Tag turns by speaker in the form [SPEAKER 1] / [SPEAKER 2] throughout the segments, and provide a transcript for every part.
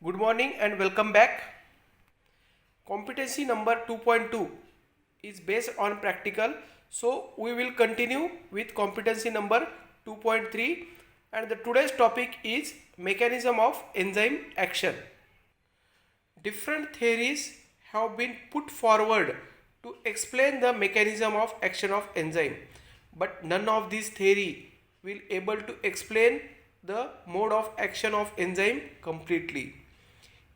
[SPEAKER 1] Good morning and welcome back. Competency number 2.2 is based on practical. So we will continue with competency number 2.3 and the today's topic is mechanism of enzyme action. Different theories have been put forward to explain the mechanism of action of enzyme, but none of these theory will able to explain the mode of action of enzyme completely.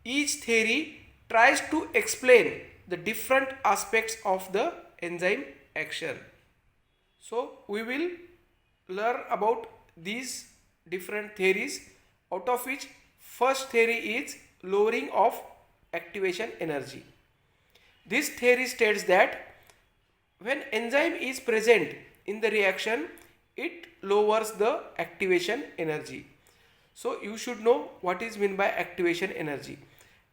[SPEAKER 1] Each theory tries to explain the different aspects of the enzyme action. So we will learn about these different theories, out of which first theory is lowering of activation energy. This theory states that when enzyme is present in the reaction, it lowers the activation energy. So you should know what is meant by activation energy.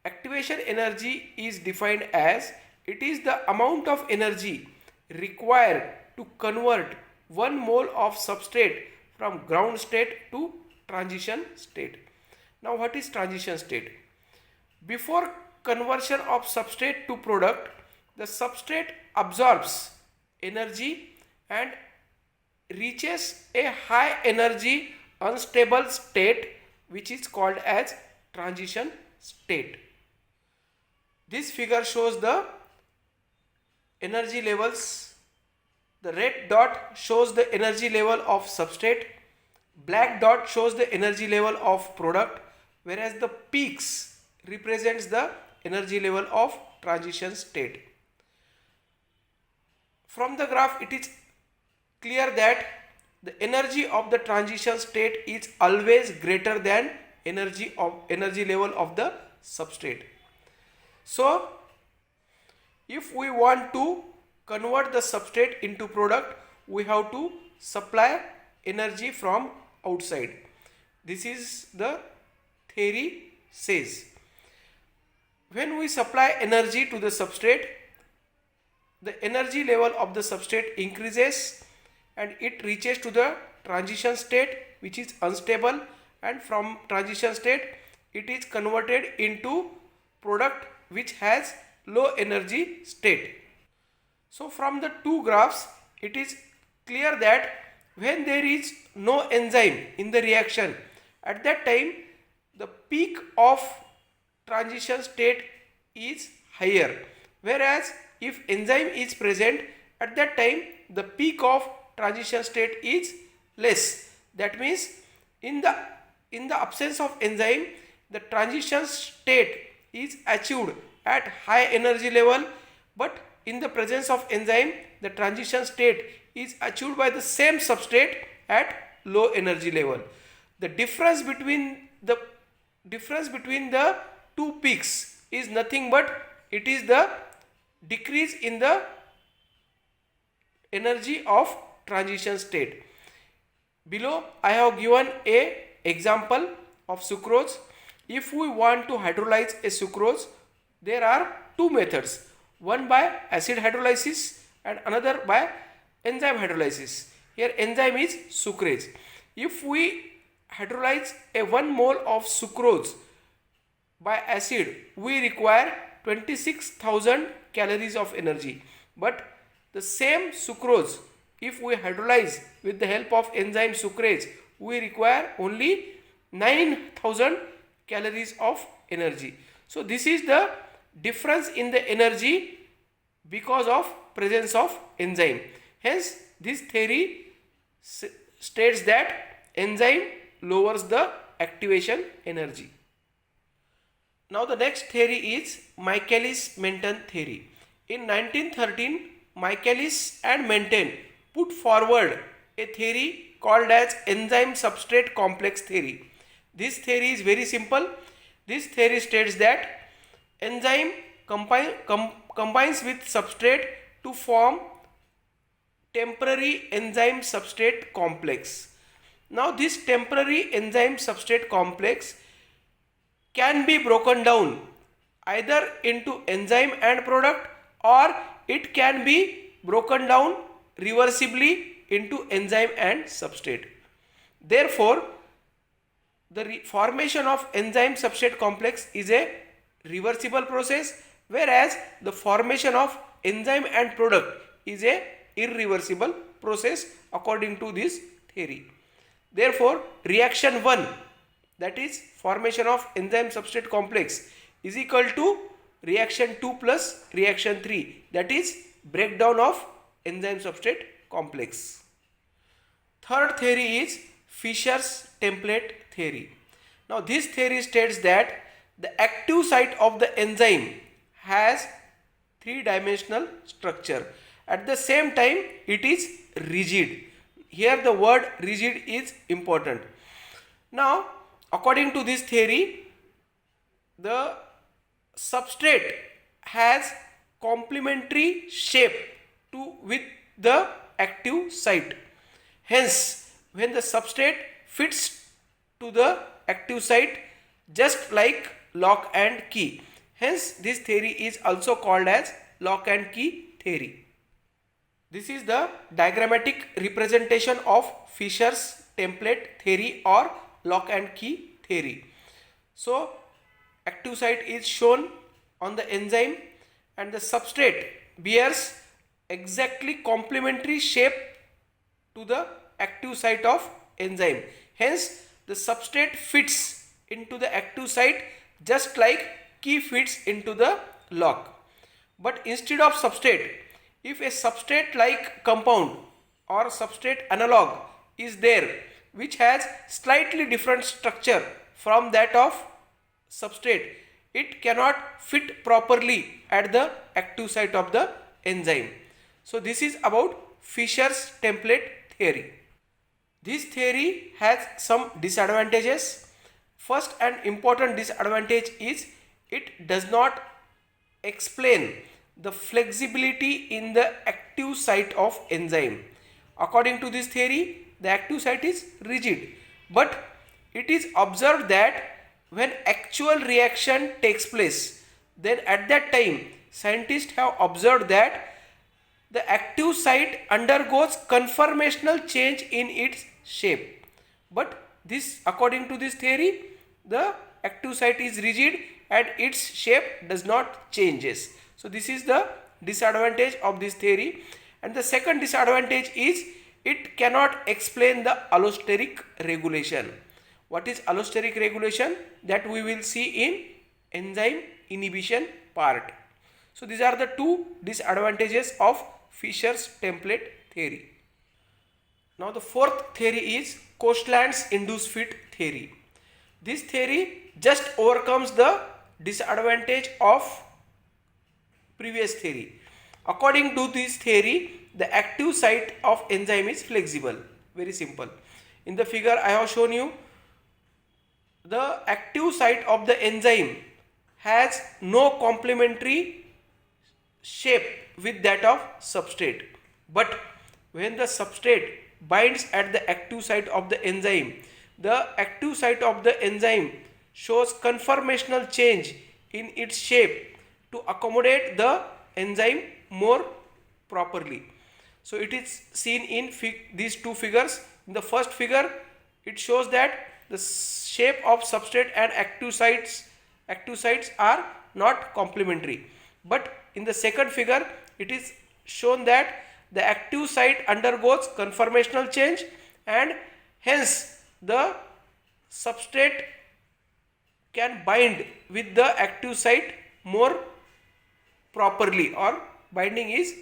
[SPEAKER 1] Activation energy is defined as it is the amount of energy required to convert 1 mole of substrate from ground state to transition state. Now what is transition state? Before conversion of substrate to product, the substrate absorbs energy and reaches a high energy unstable state which is called as transition state. This figure shows the energy levels. The red dot shows the energy level of substrate, black dot shows the energy level of product, whereas the peaks represents the energy level of transition state. From the graph it is clear that the energy of the transition state is always greater than energy level of the substrate. So if we want to convert the substrate into product, we have to supply energy from outside. This is the theory says. When we supply energy to the substrate, the energy level of the substrate increases and it reaches to the transition state which is unstable, and from transition state it is converted into product which has low energy state. So from the two graphs it is clear that when there is no enzyme in the reaction, at that time the peak of transition state is higher, whereas if enzyme is present, at that time the peak of transition state is less. That means in the absence of enzyme, the transition state is achieved at high energy level, but in the presence of enzyme the transition state is achieved by the same substrate at low energy level. The difference between the two peaks is nothing but it is the decrease in the energy of transition state. Below I have given a example of sucrose. If we want to hydrolyze a sucrose, there are two methods, one by acid hydrolysis and another by enzyme hydrolysis. Here enzyme is sucrase. If we hydrolyze a 1 mole of sucrose by acid, we require 26,000 calories of energy, but the same sucrose if we hydrolyze with the help of enzyme sucrase, we require only 9,000 calories of energy. So this is the difference in the energy because of presence of enzyme. Hence this theory states that enzyme lowers the activation energy. Now the next theory is Michaelis-Menten theory. In 1913, Michaelis and Menten put forward a theory called as enzyme substrate complex theory. This theory is very simple. This theory states that enzyme combines with substrate to form temporary enzyme substrate complex. Now this temporary enzyme substrate complex can be broken down either into enzyme and product, or it can be broken down reversibly into enzyme and substrate. Therefore the formation of enzyme substrate complex is a reversible process, whereas the formation of enzyme and product is a irreversible process according to this theory. Therefore, reaction 1, that is formation of enzyme substrate complex, is equal to reaction 2 plus reaction 3, that is breakdown of enzyme substrate complex. Third theory is Fischer's template theory. Now this theory states that the active site of the enzyme has three-dimensional structure. At the same time, it is rigid. Here the word rigid is important. Now, according to this theory, the substrate has complementary shape with the active site. Hence, when the substrate fits to the active site just like lock and key. Hence, this theory is also called as lock and key theory. This is the diagrammatic representation of Fischer's template theory or lock and key theory. So, active site is shown on the enzyme and the substrate bears exactly complementary shape to the active site of enzyme. Hence, the substrate fits into the active site just like key fits into the lock. But instead of substrate, if a substrate like compound or substrate analog is there which has slightly different structure from that of substrate, it cannot fit properly at the active site of the enzyme. So this is about Fischer's template theory. This theory has some disadvantages. First and important disadvantage is it does not explain the flexibility in the active site of enzyme. According to this theory, the active site is rigid, but it is observed that when actual reaction takes place, then at that time scientists have observed that the active site undergoes conformational change in its shape. But this, according to this theory, the active site is rigid and its shape does not changes. So this is the disadvantage of this theory. And the second disadvantage is it cannot explain the allosteric regulation. What is allosteric regulation? That we will see in enzyme inhibition part. So these are the two disadvantages of Fischer's template theory. Now the fourth theory is Coastland's induced fit theory. This theory just overcomes the disadvantage of previous theory. According to this theory, the active site of enzyme is flexible. Very simple. In the figure I have shown you, the active site of the enzyme has no complementary shape with that of substrate. But when the substrate binds at the active site of the enzyme, the active site of the enzyme shows conformational change in its shape to accommodate the enzyme more properly. So it is seen in these two figures. In the first figure, it shows that the shape of substrate and active sites are not complementary. But in the second figure, it is shown that the active site undergoes conformational change and hence the substrate can bind with the active site more properly, or binding is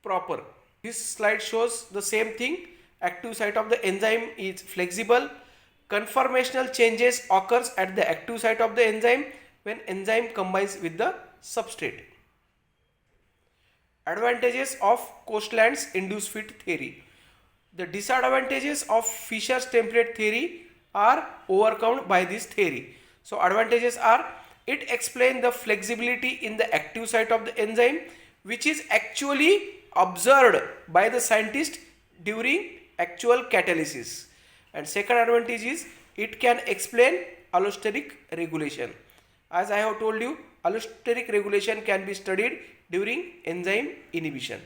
[SPEAKER 1] proper. This slide shows the same thing. Active site of the enzyme is flexible. Conformational changes occurs at the active site of the enzyme when enzyme combines with the substrate. Advantages of Coastland's induced fit theory. The disadvantages of Fischer's template theory are overcome by this theory. So advantages are, it explains the flexibility in the active site of the enzyme which is actually observed by the scientist during actual catalysis. And second advantage is it can explain allosteric regulation. As I have told you, allosteric regulation can be studied during enzyme inhibition.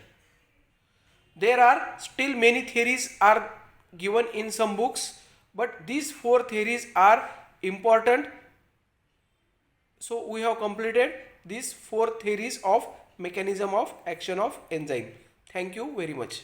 [SPEAKER 1] There are still many theories are given in some books. but these four theories are important. So we have completed these four theories of mechanism of action of enzyme. Thank you very much.